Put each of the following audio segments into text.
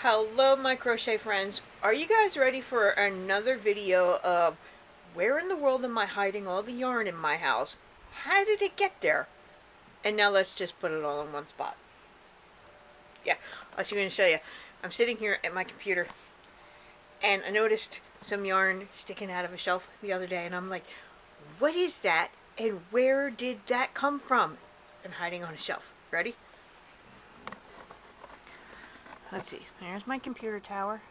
Hello my crochet friends. Are you guys ready for another video of where in the world am I hiding all the yarn in my house? How did it get there? And now let's just put it all in one spot. Yeah, I was going to show you. I'm sitting here at my computer and I noticed some yarn sticking out of a shelf the other day and I'm like, what is that and where did that come from? And hiding on a shelf. Ready? Let's see. There's my computer tower.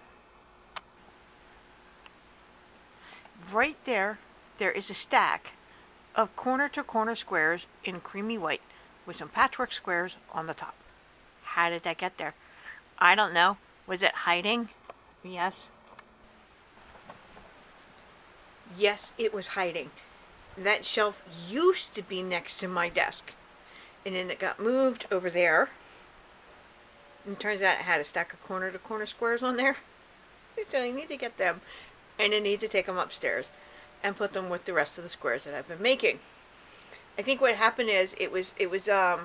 Right there, there is a stack of corner-to-corner squares in creamy white with some patchwork squares on the top. How did that get there? I don't know. Was it hiding? Yes. Yes, it was hiding. That shelf used to be next to my desk. And then it got moved over there. And it turns out it had a stack of corner-to-corner squares on there. So I need to get them. And I need to take them upstairs and put them with the rest of the squares that I've been making. I think what happened is it was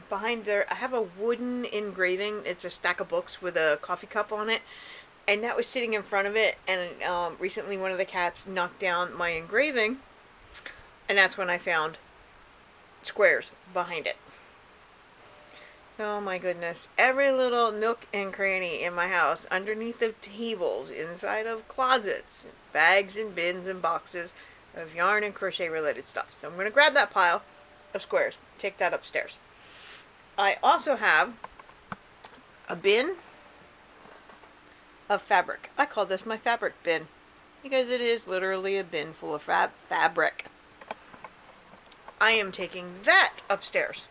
behind there. I have a wooden engraving. It's a stack of books with a coffee cup on it, and that was sitting in front of it. And recently, one of the cats knocked down my engraving, and that's when I found squares behind it. Oh my goodness. Every little nook and cranny in my house, underneath of tables, inside of closets, bags and bins and boxes of yarn and crochet related stuff. So I'm going to grab that pile of squares, take that upstairs. I also have a bin of fabric. I call this my fabric bin because it is literally a bin full of fabric. I am taking that upstairs.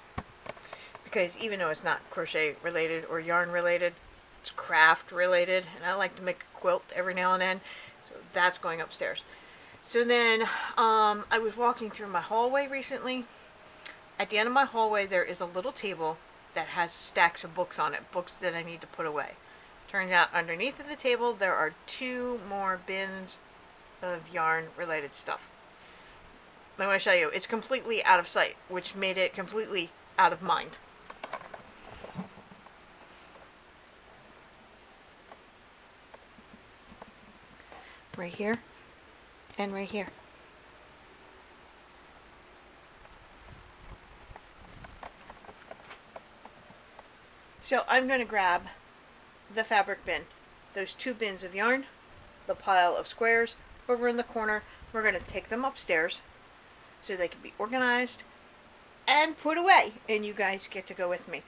Because even though it's not crochet related or yarn related, it's craft related, and I like to make a quilt every now and then, so that's going upstairs. So then I was walking through my hallway recently. At the end of my hallway there is a little table that has stacks of books on it, books that I need to put away. Turns out underneath of the table there are 2 more bins of yarn related stuff. I'm going to show you. It's completely out of sight, which made it completely out of mind. Right here and right here. So I'm going to grab the fabric bin, those 2 bins of yarn, the pile of squares over in the corner. We're going to take them upstairs so they can be organized and put away, and you guys get to go with me.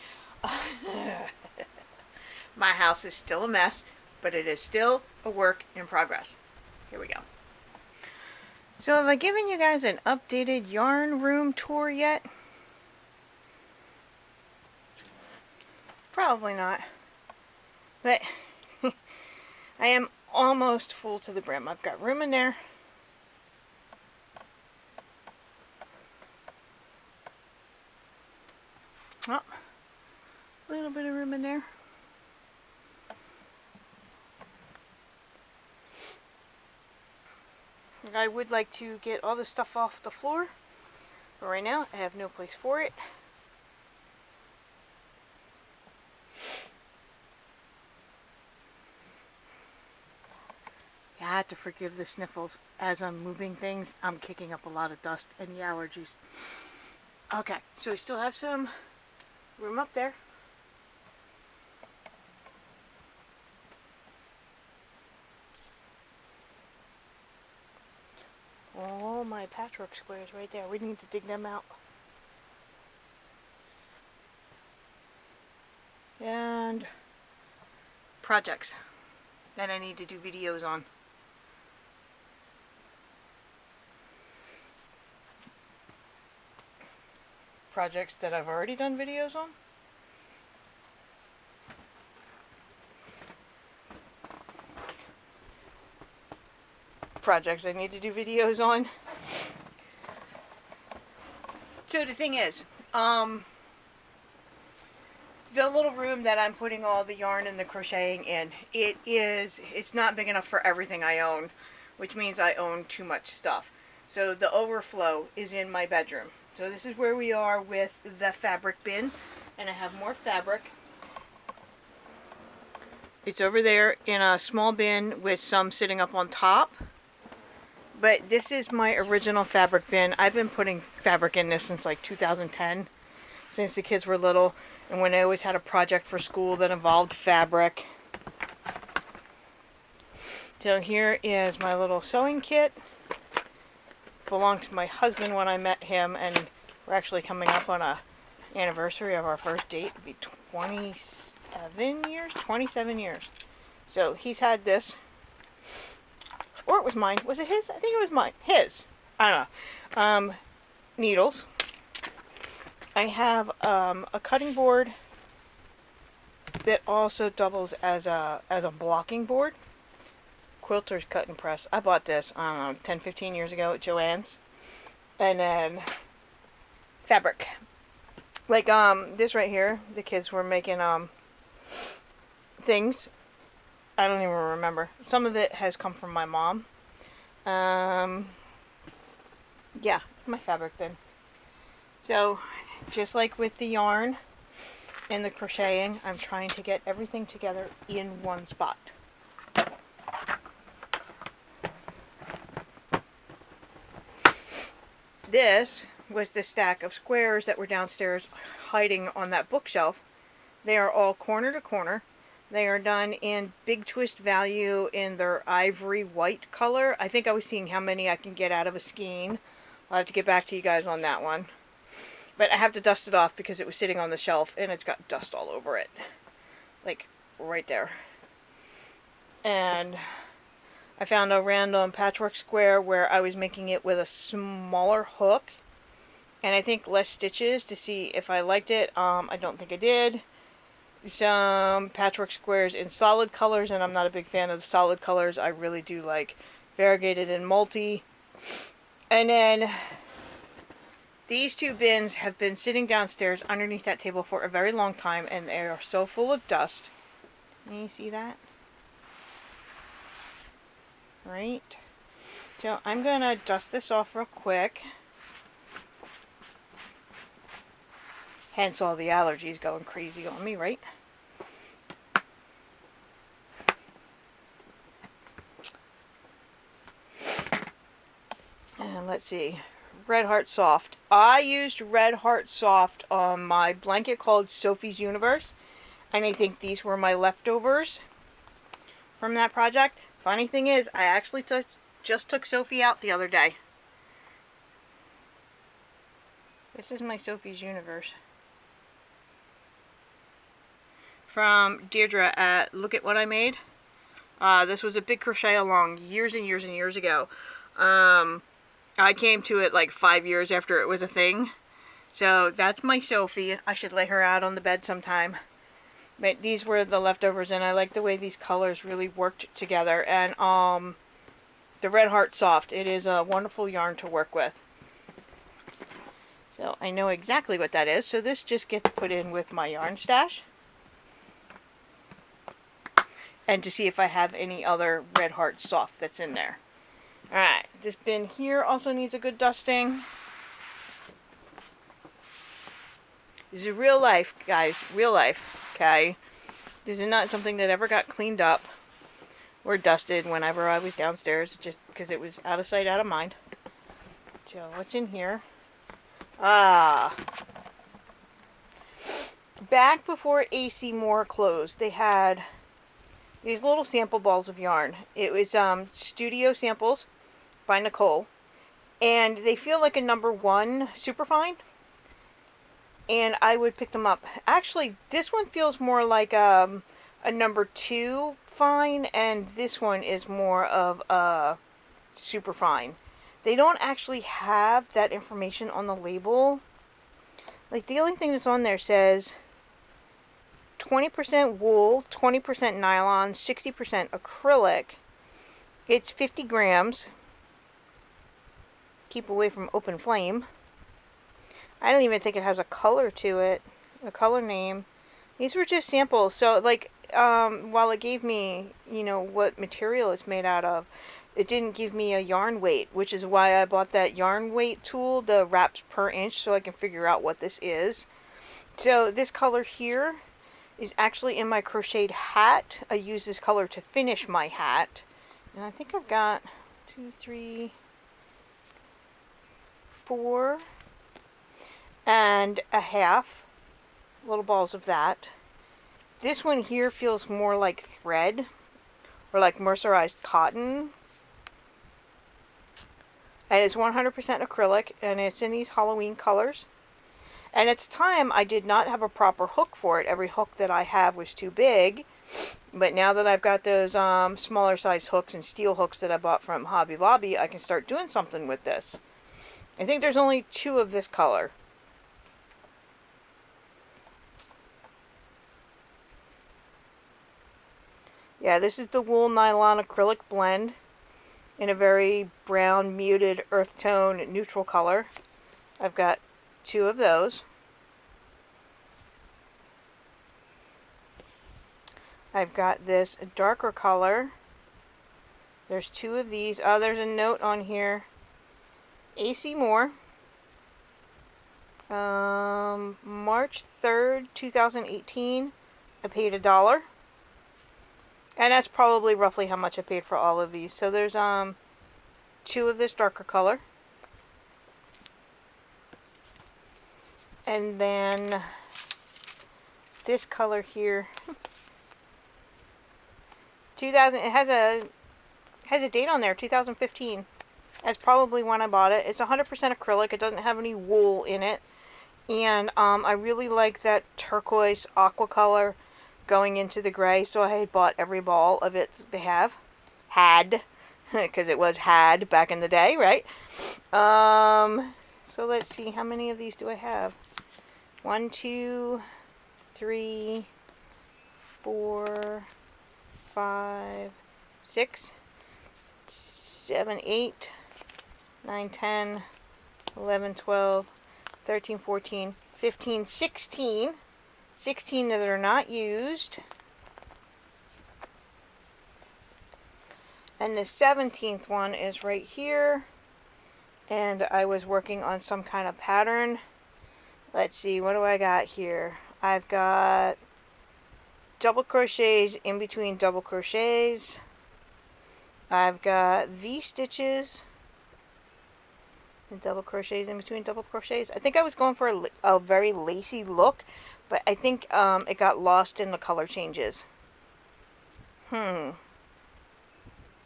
My house is still a mess, but it is still a work in progress. Here we go. So have I given you guys an updated yarn room tour yet? Probably not. But I am almost full to the brim. I've got room in there. Oh, a little bit of room in there. I would like to get all the stuff off the floor, but right now I have no place for it. You have to forgive the sniffles. As I'm moving things, I'm kicking up a lot of dust and the allergies. Okay, so we still have some room up there. All my patchwork squares right there. We need to dig them out. And projects that I need to do videos on. Projects that I've already done videos on. Projects I need to do videos on. So the thing is, the little room that I'm putting all the yarn and the crocheting in, it's not big enough for everything I own, which means I own too much stuff. So the overflow is in my bedroom. So this is where we are with the fabric bin, and I have more fabric It's over there in a small bin with some sitting up on top. But this is my original fabric bin. I've been putting fabric in this since like 2010, since the kids were little, and when I always had a project for school that involved fabric. So here is my little sewing kit. Belonged to my husband when I met him, and we're actually coming up on a anniversary of our first date. It'll be 27 years. So he's had this. Or it was mine. Was it his? I think it was mine. His. I don't know. Needles. I have a cutting board that also doubles as a blocking board. Quilter's cut and press. I bought this, I don't know, 10, 15 years ago at Joann's. And then fabric. Like this right here, the kids were making things. I don't even remember. Some of it has come from my mom. Yeah, my fabric bin. So, just like with the yarn and the crocheting, I'm trying to get everything together in one spot. This was the stack of squares that were downstairs hiding on that bookshelf. They are all corner to corner. They are done in Big Twist Value in their ivory white color. I think I was seeing how many I can get out of a skein. I'll have to get back to you guys on that one. But I have to dust it off because it was sitting on the shelf and it's got dust all over it. Like, right there. And I found a random patchwork square where I was making it with a smaller hook. And I think less stitches to see if I liked it. I don't think I did. Some patchwork squares in solid colors, and I'm not a big fan of solid colors. I really do like variegated and multi. And then these two bins have been sitting downstairs underneath that table for a very long time, and they are so full of dust. Can you see that? Right? So I'm gonna dust this off real quick. Hence all the allergies going crazy on me, right? And let's see. Red Heart Soft. I used Red Heart Soft on my blanket called Sophie's Universe. And I think these were my leftovers from that project. Funny thing is, I actually just took Sophie out the other day. This is my Sophie's Universe. From Deirdre at Look at What I Made. This was a big crochet along years and years and years ago. I came to it like 5 years after it was a thing. So that's my Sophie. I should lay her out on the bed sometime. But these were the leftovers, and I like the way these colors really worked together. And the Red Heart Soft, it is a wonderful yarn to work with. So I know exactly what that is. So this just gets put in with my yarn stash. And to see if I have any other Red Heart Soft that's in there. Alright, this bin here also needs a good dusting. This is real life, guys. Real life, okay? This is not something that ever got cleaned up or dusted whenever I was downstairs, just because it was out of sight, out of mind. So, what's in here? Back before AC Moore closed, they had these little sample balls of yarn. It was Studio Samples by Nicole, and they feel like a #1 superfine, and I would pick them up. Actually, this one feels more like a #2 fine, and this one is more of a superfine. They don't actually have that information on the label. Like, the only thing that's on there says 20% wool, 20% nylon, 60% acrylic. It's 50 grams. Keep away from open flame. I don't even think it has a color to it. A color name. These were just samples. So, like, while it gave me, you know, what material it's made out of, it didn't give me a yarn weight, which is why I bought that yarn weight tool, the wraps per inch, so I can figure out what this is. So, this color here is actually in my crocheted hat. I use this color to finish my hat. And I think I've got 2, 3, 4 and a half little balls of that. This one here feels more like thread or like mercerized cotton. And it's 100% acrylic, and it's in these Halloween colors. And at the time, I did not have a proper hook for it. Every hook that I have was too big. But now that I've got those smaller size hooks and steel hooks that I bought from Hobby Lobby, I can start doing something with this. I think there's only 2 of this color. Yeah, this is the wool nylon acrylic blend in a very brown, muted, earth tone, neutral color. I've got 2 of those. I've got this darker color. There's 2 of these. Oh, there's a note on here. AC Moore. March 3rd, 2018. I paid $1. And that's probably roughly how much I paid for all of these. So there's 2 of this darker color. And then this color here. 2000, it has a date on there, 2015. That's probably when I bought it. It's 100% acrylic. It doesn't have any wool in it. And I really like that turquoise aqua color going into the gray, so I had bought every ball of it they had, because it was had back in the day, right? So let's see, how many of these do I have? 1, 2, 3, 4, 5, 6, 7, 8, 9, 10, 11, 12, 13, 14, 15, 16. 16 that are not used. And the 17th one is right here. And I was working on some kind of pattern. Let's see, what do I got here? I've got double crochets in between double crochets. I've got V-stitches and double crochets in between double crochets. I think I was going for a very lacy look, but I think it got lost in the color changes. So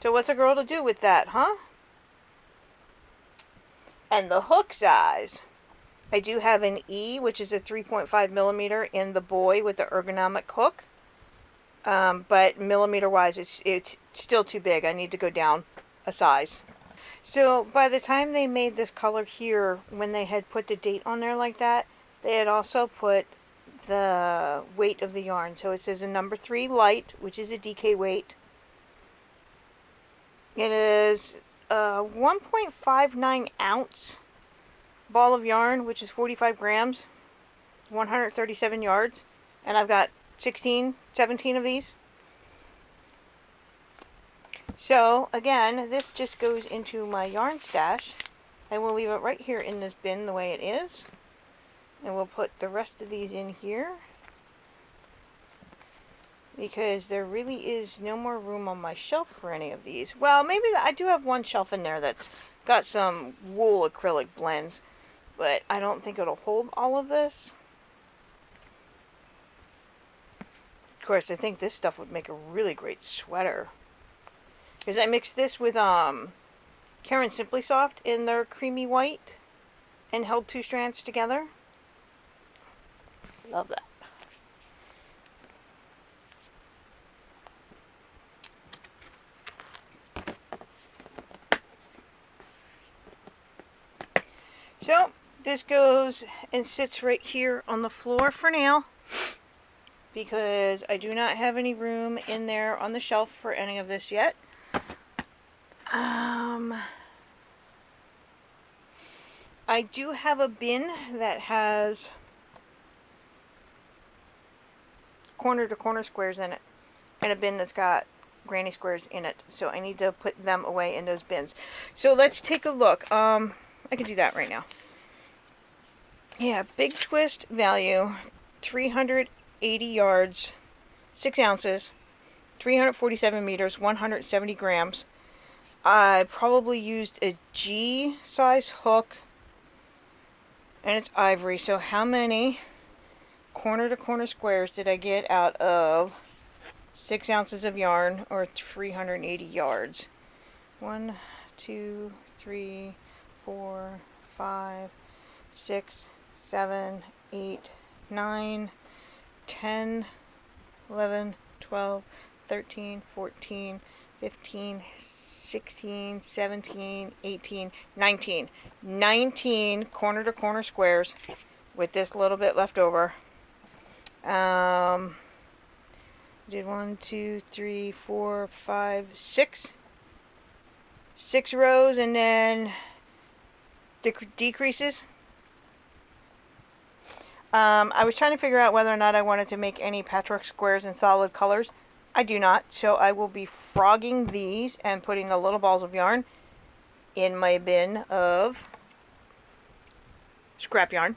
what's a girl to do with that, huh? And the hook size. I do have an E, which is a 3.5 millimeter in the boy with the ergonomic hook. But millimeter wise, it's still too big. I need to go down a size. So by the time they made this color here, when they had put the date on there like that, they had also put the weight of the yarn. So it says a number 3 light, which is a DK weight. It is a 1.59 ounce ball of yarn, which is 45 grams, 137 yards, and I've got 17 of these. So again, this just goes into my yarn stash. I will leave it right here in this bin the way it is. And we'll put the rest of these in here, because there really is no more room on my shelf for any of these. Well, maybe I do have one shelf in there that's got some wool acrylic blends, but I don't think it'll hold all of this. Of course, I think this stuff would make a really great sweater, because I mixed this with Karen Simply Soft in their creamy white and held 2 strands together. Love that. So this goes and sits right here on the floor for now, because I do not have any room in there on the shelf for any of this yet. I do have a bin that has corner to corner squares in it, and a bin that's got granny squares in it, so I need to put them away in those bins. So let's take a look. I can do that right now. Yeah, big twist value, 300 yards, 6 ounces, 347 meters, 170 grams. I probably used a G size hook, and it's ivory. So how many corner to corner squares did I get out of 6 ounces of yarn, or 380 yards? 1, 2, 3, 4, 5, 6, 7, 8, 9, 10, 11, 12, 13, 14, 15, 16, 17, 18, 19. 19 corner to corner squares with this little bit left over. Did 1, 2, 3, 4, 5, 6. 6 rows, and then decreases. I was trying to figure out whether or not I wanted to make any patchwork squares in solid colors. I do not, so I will be frogging these and putting the little balls of yarn in my bin of scrap yarn.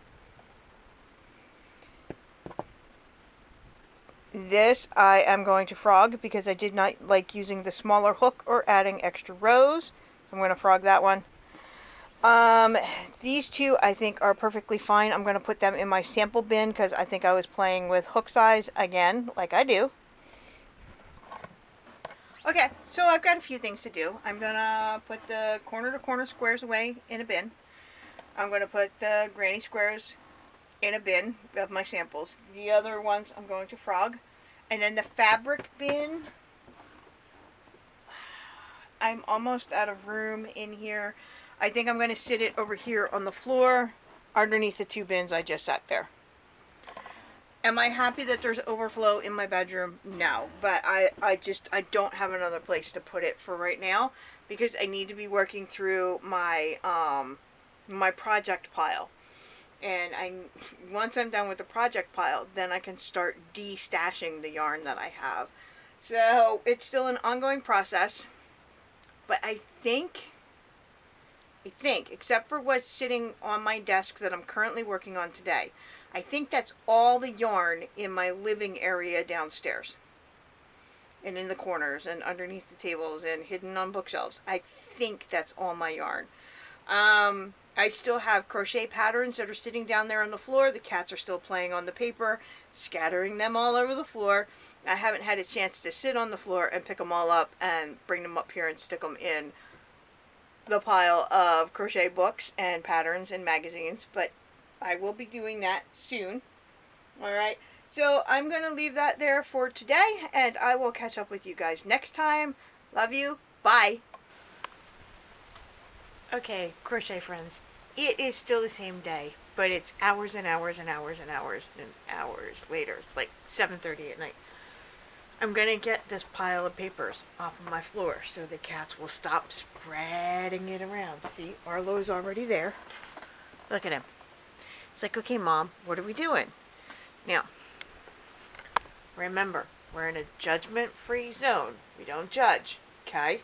This I am going to frog because I did not like using the smaller hook or adding extra rows. I'm going to frog that one. These two I think are perfectly fine. I'm going to put them in my sample bin because I think I was playing with hook size again, like I do. Okay, so I've got a few things to do. I'm going to put the corner to corner squares away in a bin. I'm going to put the granny squares in a bin of my samples. The other ones I'm going to frog. And then the fabric bin, I'm almost out of room in here. I think I'm going to sit it over here on the floor underneath the 2 bins I just sat there. Am I happy that there's overflow in my bedroom? No, but I don't have another place to put it for right now because I need to be working through my my project pile. And once I'm done with the project pile, then I can start de-stashing the yarn that I have. So it's still an ongoing process, but I think, except for what's sitting on my desk that I'm currently working on today, I think that's all the yarn in my living area downstairs. And in the corners and underneath the tables and hidden on bookshelves. I think that's all my yarn. I still have crochet patterns that are sitting down there on the floor. The cats are still playing on the paper, scattering them all over the floor. I haven't had a chance to sit on the floor and pick them all up and bring them up here and stick them in the pile of crochet books and patterns and magazines, but I will be doing that soon. Alright, so I'm going to leave that there for today, and I will catch up with you guys next time. Love you. Bye. Okay, crochet friends, it is still the same day, but it's hours and hours and hours and hours and hours later. It's like 7:30 at night. I'm going to get this pile of papers off of my floor so the cats will stop spreading it around. See, Arlo's already there. Look at him. It's like, okay, Mom, what are we doing? Now, remember, we're in a judgment-free zone. We don't judge, okay?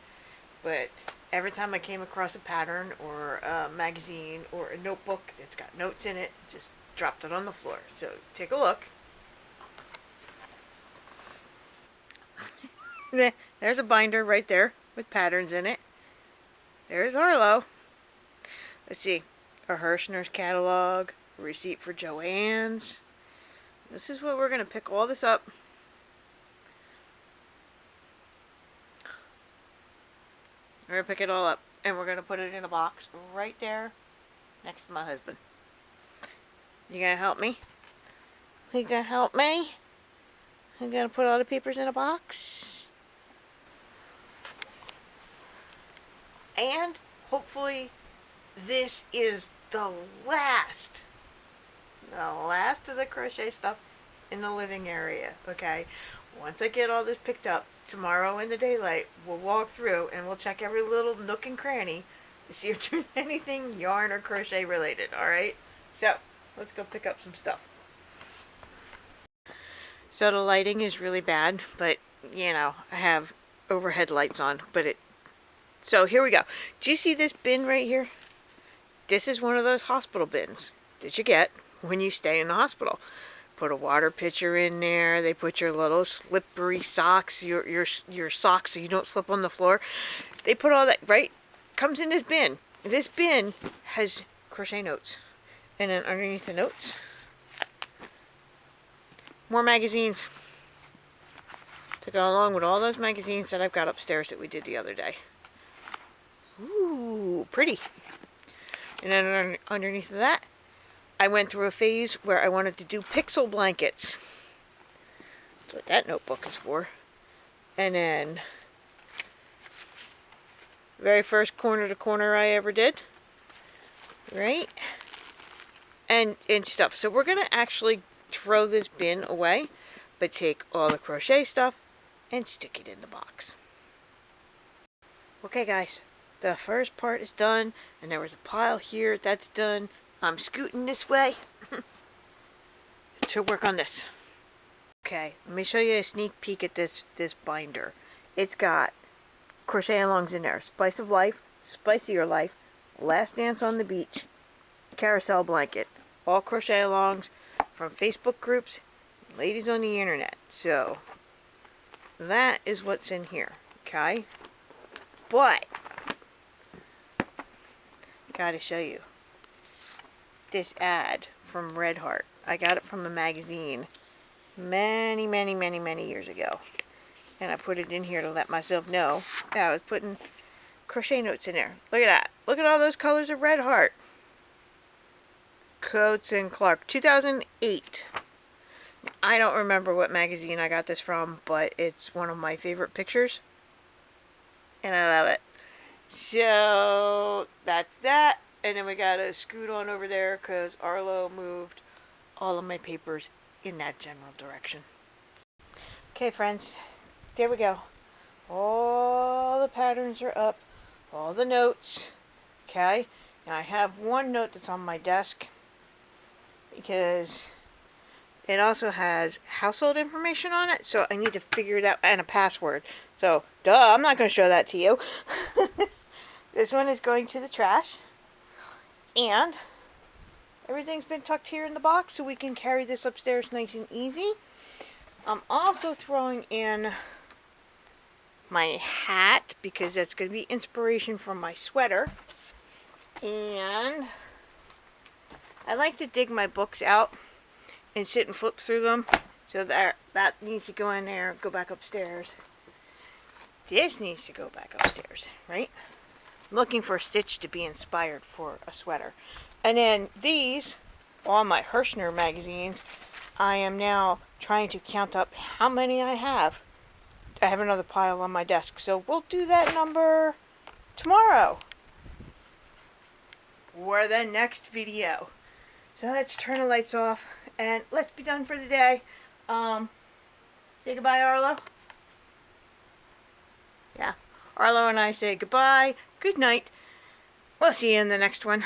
But every time I came across a pattern or a magazine or a notebook that's got notes in it, just dropped it on the floor. So take a look. There's a binder right there with patterns in it. There's Arlo. Let's see. A Hirschner's catalog. A receipt for Joann's. This is what we're going to pick all this up. We're going to pick it all up. And we're going to put it in a box right there next to my husband. You going to help me? You going to help me? I'm going to put all the papers in a box. And hopefully this is the last of the crochet stuff in the living area, okay? Once I get all this picked up, tomorrow in the daylight, we'll walk through and we'll check every little nook and cranny to see if there's anything yarn or crochet related, alright? So, let's go pick up some stuff. So the lighting is really bad, but, you know, I have overhead lights on, but so here we go. Do you see this bin right here? This is one of those hospital bins that you get when you stay in the hospital. put a water pitcher in there. They put your little slippery socks, your socks so you don't slip on the floor. They put all that, right? Comes in this bin. This bin has crochet notes. And then underneath the notes, more magazines to go along with all those magazines that I've got upstairs that we did the other day. Ooh, pretty. And then underneath of that, I went through a phase where I wanted to do pixel blankets. That's what that notebook is for. And then, very first corner to corner I ever did. Right? And stuff. So we're going to actually throw this bin away, but take all the crochet stuff and stick it in the box. Okay guys, the first part is done, and there was a pile here that's done. I'm scooting this way to work on this. Okay, let me show you a sneak peek at this binder. It's got crochet alongs in there. Spice of Life, Spice of Your Life, Last Dance on the Beach, Carousel Blanket. All crochet alongs from Facebook groups, ladies on the internet. So, that is what's in here. Okay? But, gotta show you this ad from Red Heart. I got it from a magazine many, many, many, many years ago. And I put it in here to let myself know that I was putting crochet notes in there. Look at that. Look at all those colors of Red Heart. Coates and Clark, 2008. I don't remember what magazine I got this from, but it's one of my favorite pictures. And I love it. So, that's that. And then we gotta scoot on over there because Arlo moved all of my papers in that general direction. Okay, friends. There we go. All the patterns are up. All the notes. Okay. Now I have one note that's on my desk, because it also has household information on it, so I need to figure that, and a password. So, duh, I'm not going to show that to you. This one is going to the trash. And everything's been tucked here in the box, so we can carry this upstairs nice and easy. I'm also throwing in my hat, because that's going to be inspiration from my sweater. And I like to dig my books out and sit and flip through them. So that needs to go in there, go back upstairs. This needs to go back upstairs, right? I'm looking for a stitch to be inspired for a sweater. And then these, all my Hirschner magazines, I am now trying to count up how many I have. I have another pile on my desk, so we'll do that number tomorrow, or the next video. So let's turn the lights off and let's be done for the day. Say goodbye, Arlo. Yeah, Arlo and I say goodbye, good night. We'll see you in the next one.